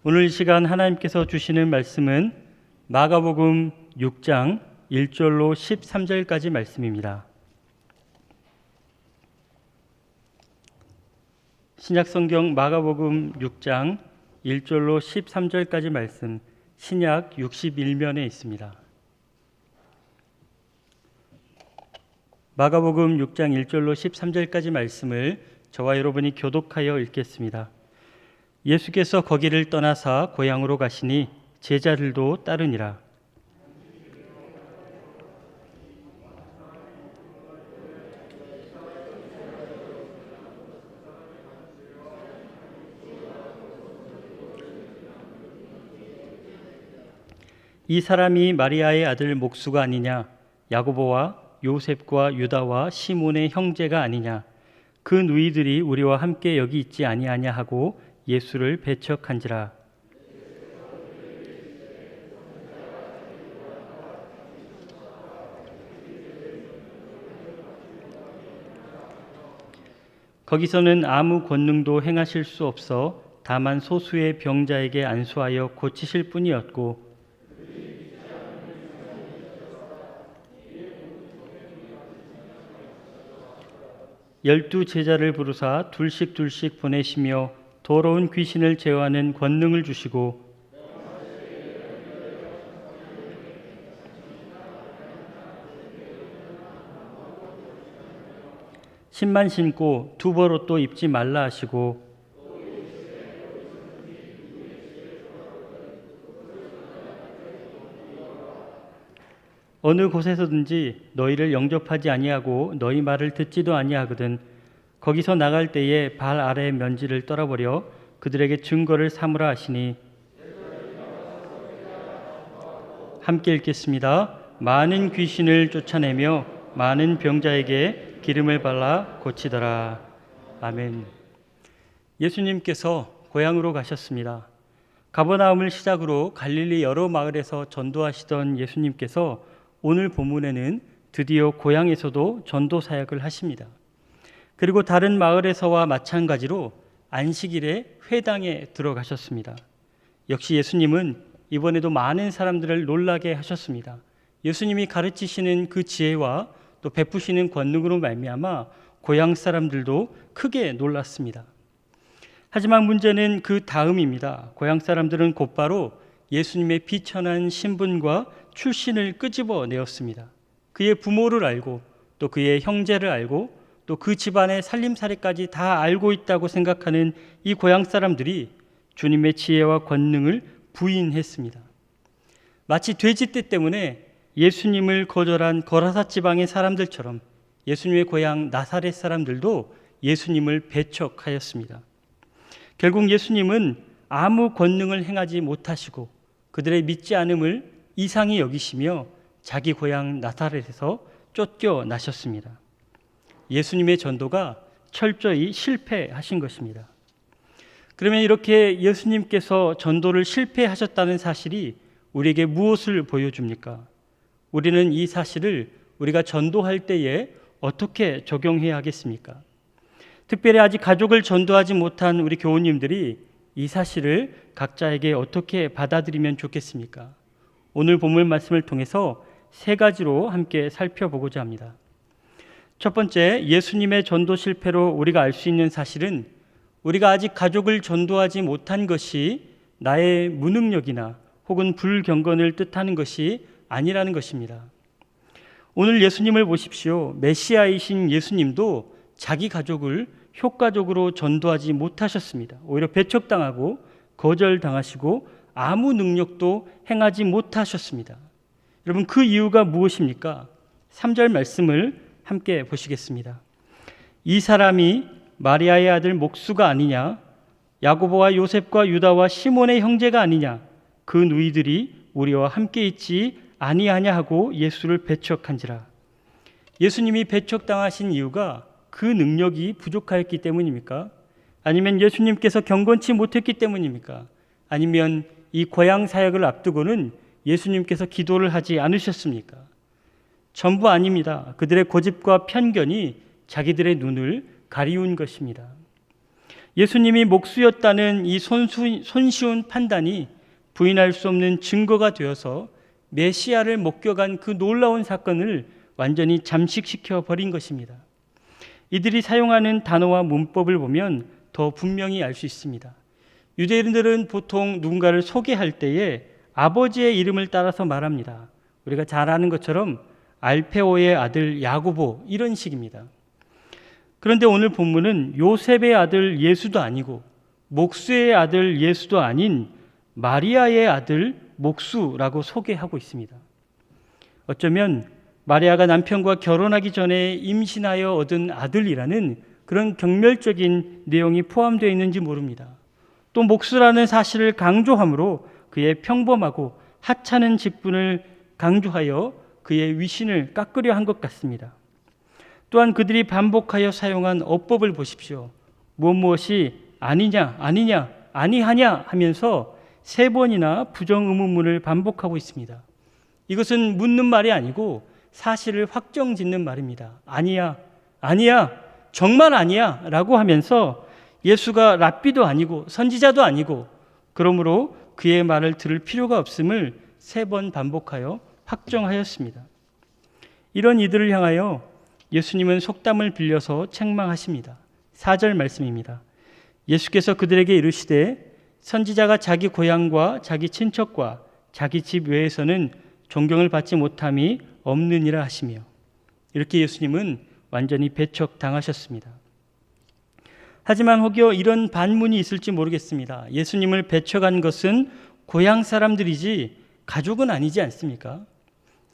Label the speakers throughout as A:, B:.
A: 오늘 이 시간 하나님께서 주시는 말씀은 마가복음 6장 1절로 13절까지 말씀입니다. 신약성경 마가복음 6장 1절로 13절까지 말씀, 신약 61면에 있습니다. 마가복음 6장 1절로 13절까지 말씀을 저와 여러분이 교독하여 읽겠습니다. 예수께서 거기를 떠나사 고향으로 가시니 제자들도 따르니라. 이 사람이 마리아의 아들 목수가 아니냐? 야고보와 요셉과 유다와 시몬의 형제가 아니냐? 그 누이들이 우리와 함께 여기 있지 아니하냐 하고 예수를 배척한지라. 거기서는 아무 권능도 행하실 수 없어 다만 소수의 병자에게 안수하여 고치실 뿐이었고, 열두 제자를 부르사 둘씩 보내시며 더러운 귀신을 제어하는 권능을 주시고, 신만 신고 두벌옷도 입지 말라 하시고, 어느 곳에서든지 너희를 영접하지 아니하고 너희 말을 듣지도 아니하거든 거기서 나갈 때에 발 아래 면지를 떨어버려 그들에게 증거를 삼으라 하시니. 함께 읽겠습니다. 많은 귀신을 쫓아내며 많은 병자에게 기름을 발라 고치더라. 아멘. 예수님께서 고향으로 가셨습니다. 가버나움을 시작으로 갈릴리 여러 마을에서 전도하시던 예수님께서 오늘 본문에는 드디어 고향에서도 전도 사역을 하십니다. 그리고 다른 마을에서와 마찬가지로 안식일에 회당에 들어가셨습니다. 역시 예수님은 이번에도 많은 사람들을 놀라게 하셨습니다. 예수님이 가르치시는 그 지혜와 또 베푸시는 권능으로 말미암아 고향 사람들도 크게 놀랐습니다. 하지만 문제는 그 다음입니다. 고향 사람들은 곧바로 예수님의 비천한 신분과 출신을 끄집어내었습니다. 그의 부모를 알고 또 그의 형제를 알고 또 그 집안의 살림살이까지 다 알고 있다고 생각하는 이 고향 사람들이 주님의 지혜와 권능을 부인했습니다. 마치 돼지떼 때문에 예수님을 거절한 거라사 지방의 사람들처럼 예수님의 고향 나사렛 사람들도 예수님을 배척하였습니다. 결국 예수님은 아무 권능을 행하지 못하시고 그들의 믿지 않음을 이상히 여기시며 자기 고향 나사렛에서 쫓겨나셨습니다. 예수님의 전도가 철저히 실패하신 것입니다. 그러면 이렇게 예수님께서 전도를 실패하셨다는 사실이 우리에게 무엇을 보여줍니까? 우리는 이 사실을 우리가 전도할 때에 어떻게 적용해야 하겠습니까? 특별히 아직 가족을 전도하지 못한 우리 교우님들이 이 사실을 각자에게 어떻게 받아들이면 좋겠습니까? 오늘 본문 말씀을 통해서 세 가지로 함께 살펴보고자 합니다. 첫 번째, 예수님의 전도 실패로 우리가 알 수 있는 사실은 우리가 아직 가족을 전도하지 못한 것이 나의 무능력이나 혹은 불경건을 뜻하는 것이 아니라는 것입니다. 오늘 예수님을 보십시오. 메시아이신 예수님도 자기 가족을 효과적으로 전도하지 못하셨습니다. 오히려 배척당하고 거절당하시고 아무 능력도 행하지 못하셨습니다. 여러분, 그 이유가 무엇입니까? 3절 말씀을 함께 보시겠습니다. 이 사람이 마리아의 아들 목수가 아니냐? 야고보와 요셉과 유다와 시몬의 형제가 아니냐? 그 누이들이 우리와 함께 있지 아니하냐 하고 예수를 배척한지라. 예수님이 배척당하신 이유가 그 능력이 부족하였기 때문입니까? 아니면 예수님께서 경건치 못했기 때문입니까? 아니면 이 고향 사역을 앞두고는 예수님께서 기도를 하지 않으셨습니까? 전부 아닙니다. 그들의 고집과 편견이 자기들의 눈을 가리운 것입니다. 예수님이 목수였다는 이 손쉬운 판단이 부인할 수 없는 증거가 되어서 메시아를 목격한 그 놀라운 사건을 완전히 잠식시켜 버린 것입니다. 이들이 사용하는 단어와 문법을 보면 더 분명히 알 수 있습니다. 유대인들은 보통 누군가를 소개할 때에 아버지의 이름을 따라서 말합니다. 우리가 잘 아는 것처럼 알페오의 아들 야고보, 이런 식입니다. 그런데 오늘 본문은 요셉의 아들 예수도 아니고 목수의 아들 예수도 아닌 마리아의 아들 목수라고 소개하고 있습니다. 어쩌면 마리아가 남편과 결혼하기 전에 임신하여 얻은 아들이라는 그런 경멸적인 내용이 포함되어 있는지 모릅니다. 또 목수라는 사실을 강조함으로 그의 평범하고 하찮은 직분을 강조하여 그의 위신을 깎으려 한 것 같습니다. 또한 그들이 반복하여 사용한 어법을 보십시오. 무엇이 아니냐, 아니냐, 아니하냐 하면서 3번이나 부정의문문을 반복하고 있습니다. 이것은 묻는 말이 아니고 사실을 확정짓는 말입니다. 아니야, 아니야, 정말 아니야 라고 하면서 예수가 랍비도 아니고 선지자도 아니고 그러므로 그의 말을 들을 필요가 없음을 3번 반복하여 확정하였습니다. 이런 이들을 향하여 예수님은 속담을 빌려서 책망하십니다. 4절 말씀입니다. 예수께서 그들에게 이르시되 선지자가 자기 고향과 자기 친척과 자기 집 외에서는 존경을 받지 못함이 없느니라 하시며, 이렇게 예수님은 완전히 배척당하셨습니다. 하지만 혹여 이런 반문이 있을지 모르겠습니다. 예수님을 배척한 것은 고향 사람들이지 가족은 아니지 않습니까?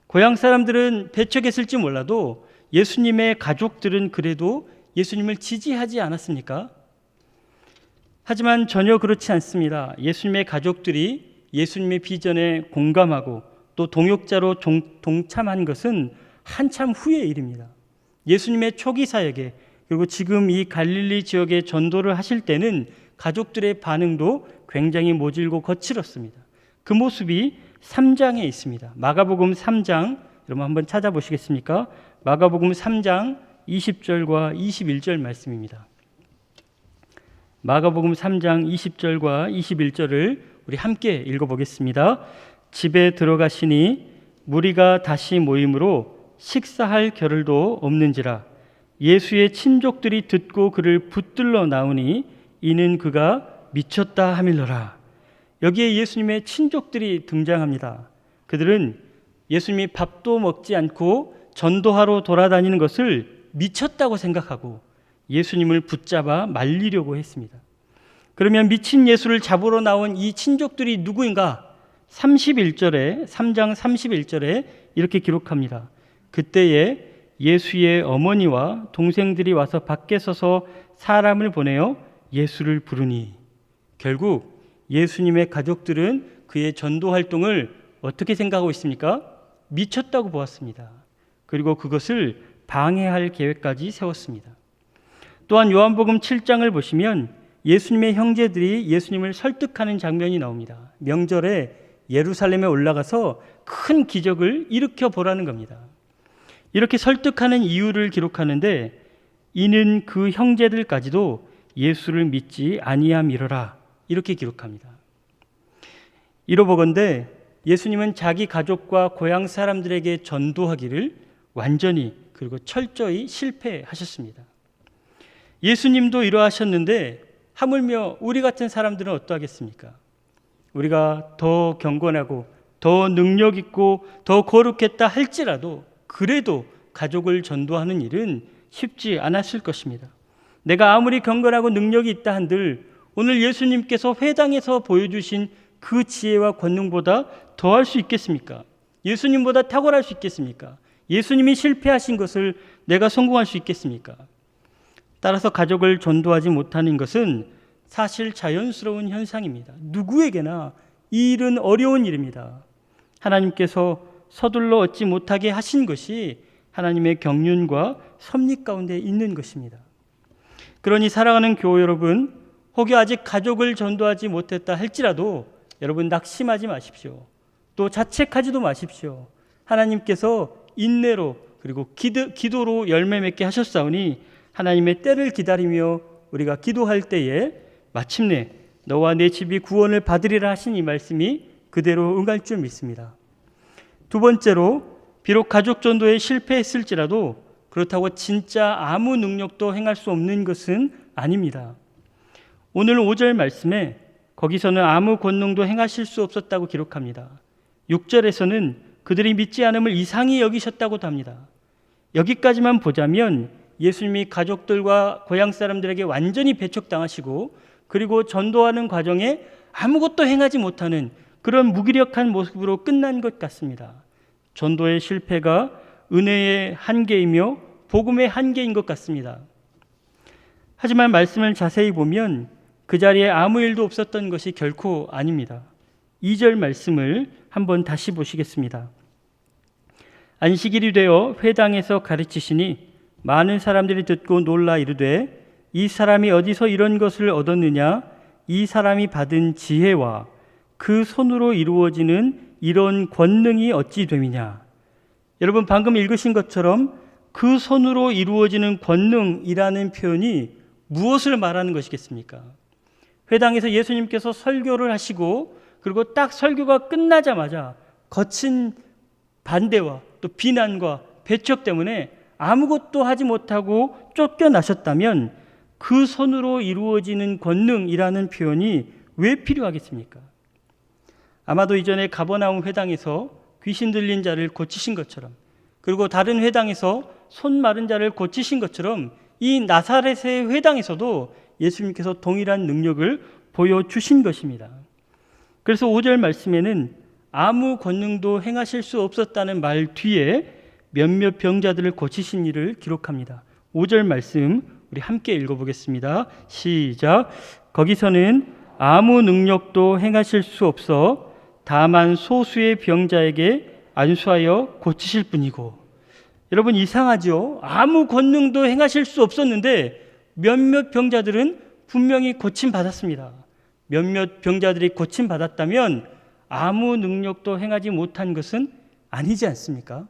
A: 고향 사람들은 배척했을지 몰라도 예수님의 가족들은 그래도 예수님을 지지하지 않았습니까? 하지만 전혀 그렇지 않습니다. 예수님의 가족들이 예수님의 비전에 공감하고 또 동역자로 동참한 것은 한참 후의 일입니다. 예수님의 초기 사역에, 그리고 지금 이 갈릴리 지역에 전도를 하실 때는 가족들의 반응도 굉장히 모질고 거칠었습니다. 그 모습이 3장에 있습니다. 마가복음 3장, 여러분 한번 찾아보시겠습니까? 마가복음 3장 20절과 21절 말씀입니다. 마가복음 3장 20절과 21절을 우리 함께 읽어보겠습니다. 집에 들어가시니 무리가 다시 모임으로 식사할 겨를도 없는지라 예수의 친족들이 듣고 그를 붙들러 나오니 이는 그가 미쳤다 하밀러라. 여기에 예수님의 친족들이 등장합니다. 그들은 예수님이 밥도 먹지 않고 전도하러 돌아다니는 것을 미쳤다고 생각하고 예수님을 붙잡아 말리려고 했습니다. 그러면 미친 예수를 잡으러 나온 이 친족들이 누구인가? 3장 31절에 이렇게 기록합니다. 그때에 예수의 어머니와 동생들이 와서 밖에 서서 사람을 보내어 예수를 부르니, 결국 예수님의 가족들은 그의 전도 활동을 어떻게 생각하고 있습니까? 미쳤다고 보았습니다. 그리고 그것을 방해할 계획까지 세웠습니다. 또한 요한복음 7장을 보시면 예수님의 형제들이 예수님을 설득하는 장면이 나옵니다. 명절에 예루살렘에 올라가서 큰 기적을 일으켜 보라는 겁니다. 이렇게 설득하는 이유를 기록하는데 이는 그 형제들까지도 예수를 믿지 아니함이러라, 이렇게 기록합니다. 이러보건대 예수님은 자기 가족과 고향 사람들에게 전도하기를 완전히 그리고 철저히 실패하셨습니다. 예수님도 이러하셨는데 하물며 우리 같은 사람들은 어떠하겠습니까? 우리가 더 경건하고 더 능력 있고 더 거룩했다 할지라도 그래도 가족을 전도하는 일은 쉽지 않았을 것입니다. 내가 아무리 경건하고 능력이 있다 한들 오늘 예수님께서 회당에서 보여주신 그 지혜와 권능보다 더할 수 있겠습니까? 예수님보다 탁월할 수 있겠습니까? 예수님이 실패하신 것을 내가 성공할 수 있겠습니까? 따라서 가족을 전도하지 못하는 것은 사실 자연스러운 현상입니다. 누구에게나 이 일은 어려운 일입니다. 하나님께서 서둘러 얻지 못하게 하신 것이 하나님의 경륜과 섭리 가운데 있는 것입니다. 그러니 사랑하는 교우 여러분, 혹여 아직 가족을 전도하지 못했다 할지라도 여러분 낙심하지 마십시오. 또 자책하지도 마십시오. 하나님께서 인내로 그리고 기도로 열매 맺게 하셨사오니 하나님의 때를 기다리며 우리가 기도할 때에 마침내 너와 내 집이 구원을 받으리라 하신 이 말씀이 그대로 응할 줄 믿습니다. 두 번째로 비록 가족 전도에 실패했을지라도 그렇다고 진짜 아무 능력도 행할 수 없는 것은 아닙니다. 오늘 5절 말씀에 거기서는 아무 권능도 행하실 수 없었다고 기록합니다. 6절에서는 그들이 믿지 않음을 이상히 여기셨다고도 합니다. 여기까지만 보자면 예수님이 가족들과 고향 사람들에게 완전히 배척당하시고 그리고 전도하는 과정에 아무것도 행하지 못하는 그런 무기력한 모습으로 끝난 것 같습니다. 전도의 실패가 은혜의 한계이며 복음의 한계인 것 같습니다. 하지만 말씀을 자세히 보면 그 자리에 아무 일도 없었던 것이 결코 아닙니다. 2절 말씀을 한번 다시 보시겠습니다. 안식일이 되어 회당에서 가르치시니 많은 사람들이 듣고 놀라 이르되 이 사람이 어디서 이런 것을 얻었느냐? 이 사람이 받은 지혜와 그 손으로 이루어지는 이런 권능이 어찌 됨이냐? 여러분 방금 읽으신 것처럼 그 손으로 이루어지는 권능이라는 표현이 무엇을 말하는 것이겠습니까? 회당에서 예수님께서 설교를 하시고 그리고 딱 설교가 끝나자마자 거친 반대와 또 비난과 배척 때문에 아무것도 하지 못하고 쫓겨나셨다면 그 손으로 이루어지는 권능이라는 표현이 왜 필요하겠습니까? 아마도 이전에 가버나움 회당에서 귀신 들린 자를 고치신 것처럼 그리고 다른 회당에서 손 마른 자를 고치신 것처럼 이 나사렛의 회당에서도 예수님께서 동일한 능력을 보여주신 것입니다. 그래서 5절 말씀에는 아무 권능도 행하실 수 없었다는 말 뒤에 몇몇 병자들을 고치신 일을 기록합니다. 5절 말씀 우리 함께 읽어보겠습니다. 시작. 거기서는 아무 능력도 행하실 수 없어 다만 소수의 병자에게 안수하여 고치실 뿐이고. 여러분 이상하죠? 아무 권능도 행하실 수 없었는데 몇몇 병자들은 분명히 고침받았습니다. 몇몇 병자들이 고침받았다면 아무 능력도 행하지 못한 것은 아니지 않습니까?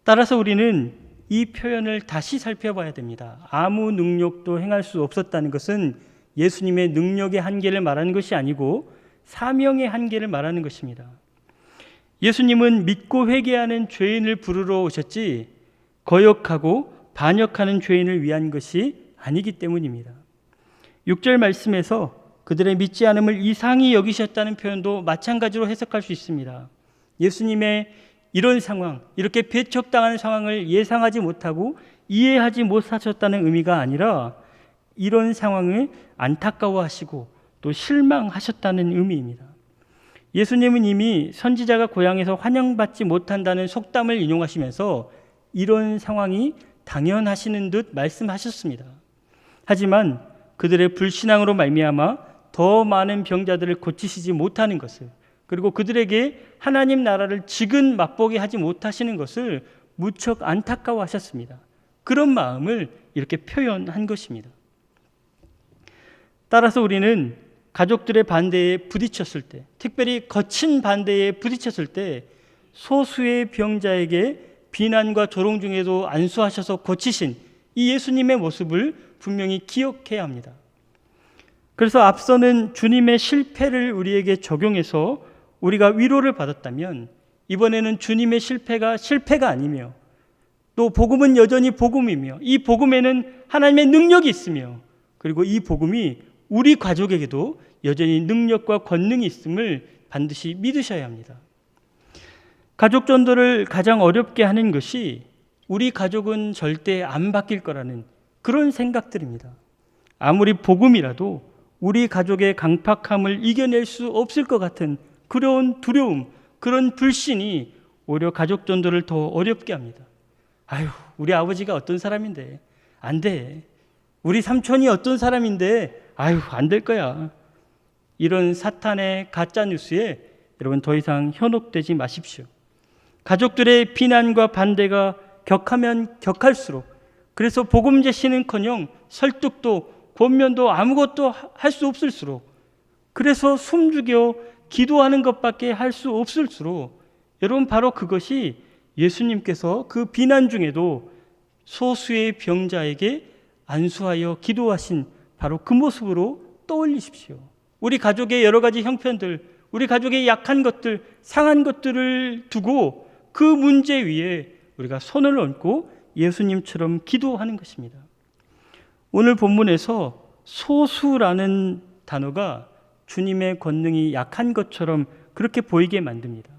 A: 따라서 우리는 이 표현을 다시 살펴봐야 됩니다. 아무 능력도 행할 수 없었다는 것은 예수님의 능력의 한계를 말하는 것이 아니고 사명의 한계를 말하는 것입니다. 예수님은 믿고 회개하는 죄인을 부르러 오셨지 거역하고 반역하는 죄인을 위한 것이 아니기 때문입니다. 6절 말씀에서 그들의 믿지 않음을 이상히 여기셨다는 표현도 마찬가지로 해석할 수 있습니다. 예수님의 이런 상황, 이렇게 배척당하는 상황을 예상하지 못하고 이해하지 못하셨다는 의미가 아니라 이런 상황을 안타까워하시고 또 실망하셨다는 의미입니다. 예수님은 이미 선지자가 고향에서 환영받지 못한다는 속담을 인용하시면서 이런 상황이 당연하시는 듯 말씀하셨습니다. 하지만 그들의 불신앙으로 말미암아 더 많은 병자들을 고치시지 못하는 것을 그리고 그들에게 하나님 나라를 지금 맛보게 하지 못하시는 것을 무척 안타까워하셨습니다. 그런 마음을 이렇게 표현한 것입니다. 따라서 우리는 가족들의 반대에 부딪혔을 때, 특별히 거친 반대에 부딪혔을 때 소수의 병자에게 비난과 조롱 중에도 안수하셔서 고치신 이 예수님의 모습을 분명히 기억해야 합니다. 그래서 앞서는 주님의 실패를 우리에게 적용해서 우리가 위로를 받았다면 이번에는 주님의 실패가 실패가 아니며 또 복음은 여전히 복음이며 이 복음에는 하나님의 능력이 있으며 그리고 이 복음이 우리 가족에게도 여전히 능력과 권능이 있음을 반드시 믿으셔야 합니다. 가족 전도를 가장 어렵게 하는 것이 우리 가족은 절대 안 바뀔 거라는 그런 생각들입니다. 아무리 복음이라도 우리 가족의 강팍함을 이겨낼 수 없을 것 같은 그런 두려움, 그런 불신이 오히려 가족 전도를 더 어렵게 합니다. 아유, 우리 아버지가 어떤 사람인데 안 돼. 우리 삼촌이 어떤 사람인데 아유, 안 될 거야. 이런 사탄의 가짜 뉴스에 여러분 더 이상 현혹되지 마십시오. 가족들의 비난과 반대가 격하면 격할수록 그래서 복음 제시는커녕 설득도 권면도 아무것도 할 수 없을수록 그래서 숨죽여 기도하는 것밖에 할 수 없을수록 여러분 바로 그것이 예수님께서 그 비난 중에도 소수의 병자에게 안수하여 기도하신 바로 그 모습으로 떠올리십시오. 우리 가족의 여러 가지 형편들, 우리 가족의 약한 것들, 상한 것들을 두고 그 문제 위에 우리가 손을 얹고 예수님처럼 기도하는 것입니다. 오늘 본문에서 소수라는 단어가 주님의 권능이 약한 것처럼 그렇게 보이게 만듭니다.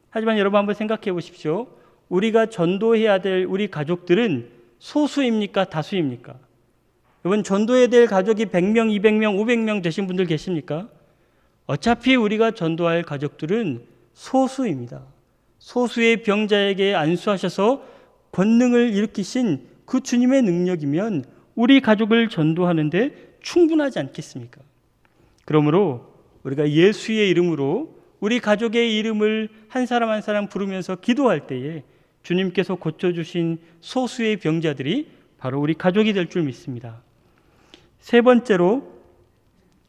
A: 하지만 여러분 한번 생각해 보십시오. 우리가 전도해야 될 우리 가족들은 소수입니까? 다수입니까? 여러분, 전도해야 될 가족이 100명, 200명, 500명 되신 분들 계십니까? 어차피 우리가 전도할 가족들은 소수입니다. 소수의 병자에게 안수하셔서 권능을 일으키신 그 주님의 능력이면 우리 가족을 전도하는데 충분하지 않겠습니까? 그러므로 우리가 예수의 이름으로 우리 가족의 이름을 한 사람 한 사람 부르면서 기도할 때에 주님께서 고쳐주신 소수의 병자들이 바로 우리 가족이 될 줄 믿습니다. 세 번째로,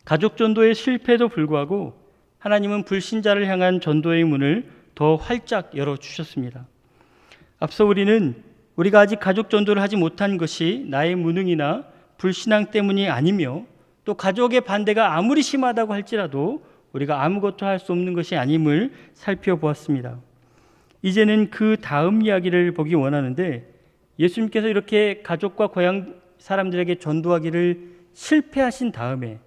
A: 가족 전도의 실패에도 불구하고 하나님은 불신자를 향한 전도의 문을 더 활짝 열어주셨습니다. 앞서 우리가 아직 가족 전도를 하지 못한 것이 나의 무능이나 불신앙 때문이 아니며, 또 가족의 반대가 아무리 심하다고 할지라도 우리가 아무것도 할 수 없는 것이 아님을 살펴보았습니다. 이제는 그 다음 이야기를 보기 원하는데, 예수님께서 이렇게 가족과 고향 사람들에게 전도하기를 실패하신 다음에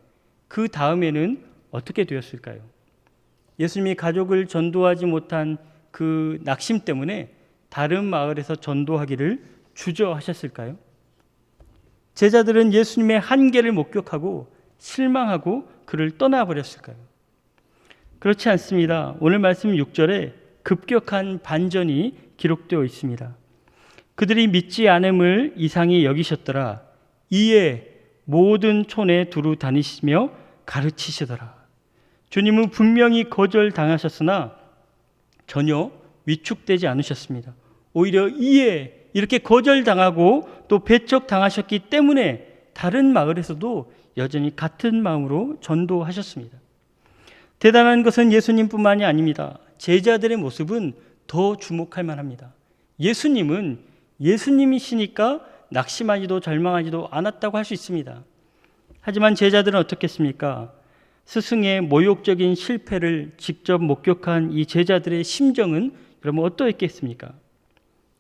A: 그 다음에는 어떻게 되었을까요? 예수님이 가족을 전도하지 못한 그 낙심 때문에 다른 마을에서 전도하기를 주저하셨을까요? 제자들은 예수님의 한계를 목격하고 실망하고 그를 떠나버렸을까요? 그렇지 않습니다. 오늘 말씀 6절에 급격한 반전이 기록되어 있습니다. 그들이 믿지 않음을 이상히 여기셨더라. 이에 모든 촌에 두루 다니시며 가르치시더라. 주님은 분명히 거절당하셨으나 전혀 위축되지 않으셨습니다. 오히려 이에 이렇게 거절당하고 또 배척당하셨기 때문에 다른 마을에서도 여전히 같은 마음으로 전도하셨습니다. 대단한 것은 예수님뿐만이 아닙니다. 제자들의 모습은 더 주목할 만합니다. 예수님은 예수님이시니까 낙심하지도 절망하지도 않았다고 할 수 있습니다. 하지만 제자들은 어떻겠습니까? 스승의 모욕적인 실패를 직접 목격한 이 제자들의 심정은 여러분 어떠했겠습니까?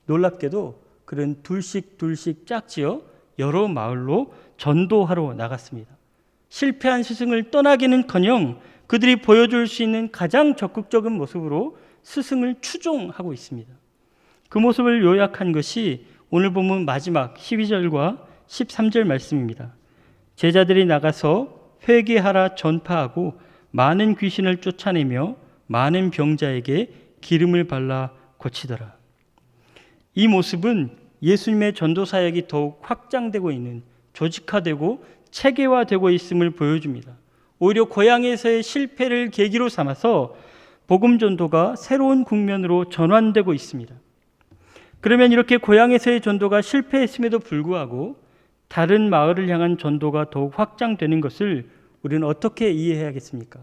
A: 놀랍게도 그는 둘씩 짝지어 여러 마을로 전도하러 나갔습니다. 실패한 스승을 떠나기는커녕 그들이 보여줄 수 있는 가장 적극적인 모습으로 스승을 추종하고 있습니다. 그 모습을 요약한 것이 오늘 본문 마지막 12절과 13절 말씀입니다. 제자들이 나가서 회개하라 전파하고 많은 귀신을 쫓아내며 많은 병자에게 기름을 발라 고치더라. 이 모습은 예수님의 전도 사역이 더욱 확장되고 있는, 조직화되고 체계화되고 있음을 보여줍니다. 오히려 고향에서의 실패를 계기로 삼아서 복음 전도가 새로운 국면으로 전환되고 있습니다. 그러면 이렇게 고향에서의 전도가 실패했음에도 불구하고 다른 마을을 향한 전도가 더욱 확장되는 것을 우리는 어떻게 이해해야겠습니까?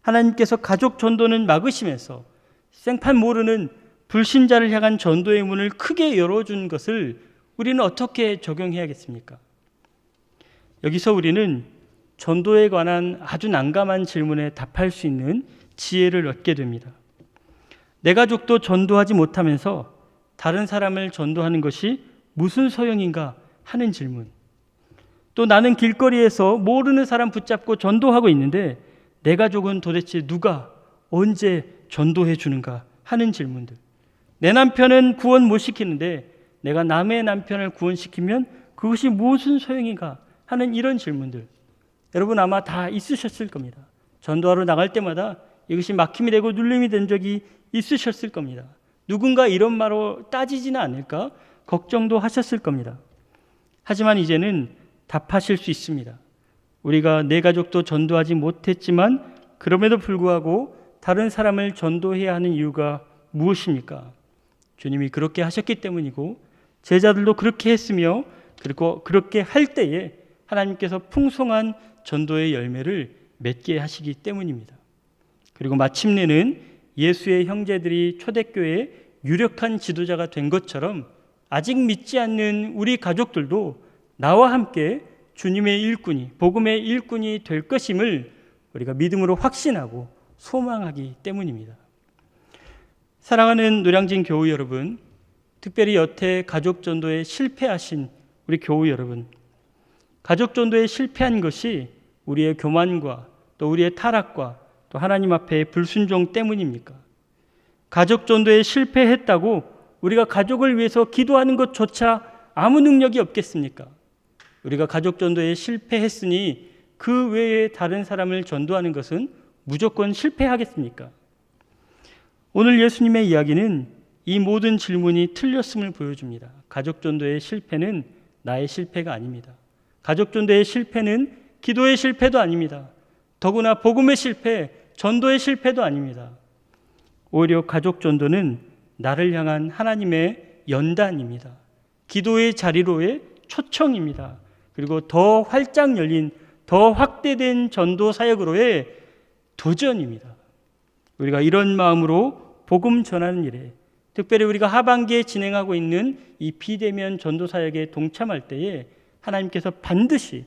A: 하나님께서 가족 전도는 막으시면서 생판 모르는 불신자를 향한 전도의 문을 크게 열어준 것을 우리는 어떻게 적용해야겠습니까? 여기서 우리는 전도에 관한 아주 난감한 질문에 답할 수 있는 지혜를 얻게 됩니다. 내 가족도 전도하지 못하면서 다른 사람을 전도하는 것이 무슨 소용인가 하는 질문. 또 나는 길거리에서 모르는 사람 붙잡고 전도하고 있는데 내 가족은 도대체 누가 언제 전도해 주는가 하는 질문들. 내 남편은 구원 못 시키는데 내가 남의 남편을 구원시키면 그것이 무슨 소용인가 하는 이런 질문들. 여러분 아마 다 있으셨을 겁니다. 전도하러 나갈 때마다 이것이 막힘이 되고 눌림이 된 적이 있으셨을 겁니다. 누군가 이런 말로 따지지는 않을까 걱정도 하셨을 겁니다. 하지만 이제는 답하실 수 있습니다. 우리가 내 가족도 전도하지 못했지만 그럼에도 불구하고 다른 사람을 전도해야 하는 이유가 무엇입니까? 주님이 그렇게 하셨기 때문이고 제자들도 그렇게 했으며 그리고 그렇게 할 때에 하나님께서 풍성한 전도의 열매를 맺게 하시기 때문입니다. 그리고 마침내는 예수의 형제들이 초대교회의 유력한 지도자가 된 것처럼 아직 믿지 않는 우리 가족들도 나와 함께 주님의 일꾼이, 복음의 일꾼이 될 것임을 우리가 믿음으로 확신하고 소망하기 때문입니다. 사랑하는 노량진 교우 여러분, 특별히 여태 가족전도에 실패하신 우리 교우 여러분, 가족전도에 실패한 것이 우리의 교만과 또 우리의 타락과 또 하나님 앞에 불순종 때문입니까? 가족전도에 실패했다고 우리가 가족을 위해서 기도하는 것조차 아무 능력이 없겠습니까? 우리가 가족전도에 실패했으니 그 외에 다른 사람을 전도하는 것은 무조건 실패하겠습니까? 오늘 예수님의 이야기는 이 모든 질문이 틀렸음을 보여줍니다. 가족전도의 실패는 나의 실패가 아닙니다. 가족전도의 실패는 기도의 실패도 아닙니다. 더구나 복음의 실패, 전도의 실패도 아닙니다. 오히려 가족전도는 나를 향한 하나님의 연단입니다. 기도의 자리로의 초청입니다. 그리고 더 활짝 열린, 더 확대된 전도 사역으로의 도전입니다. 우리가 이런 마음으로 복음 전하는 일에, 특별히 우리가 하반기에 진행하고 있는 이 비대면 전도 사역에 동참할 때에 하나님께서 반드시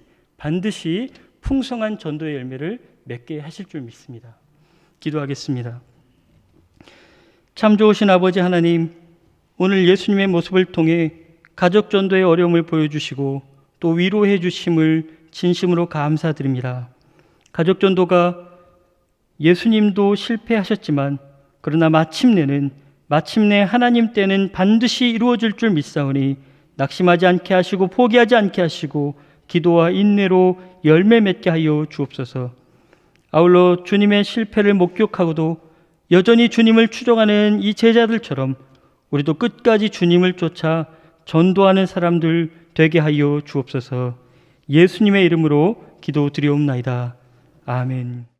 A: 풍성한 전도의 열매를 맺게 하실 줄 믿습니다. 기도하겠습니다. 참 좋으신 아버지 하나님, 오늘 예수님의 모습을 통해 가족 전도의 어려움을 보여주시고 또 위로해 주심을 진심으로 감사드립니다. 가족 전도가 예수님도 실패하셨지만 그러나 마침내 하나님 때는 반드시 이루어질 줄 믿사오니 낙심하지 않게 하시고 포기하지 않게 하시고 기도와 인내로 열매 맺게 하여 주옵소서. 아울러 주님의 실패를 목격하고도 여전히 주님을 추종하는 이 제자들처럼 우리도 끝까지 주님을 쫓아 전도하는 사람들 되게 하여 주옵소서. 예수님의 이름으로 기도드리옵나이다. 아멘.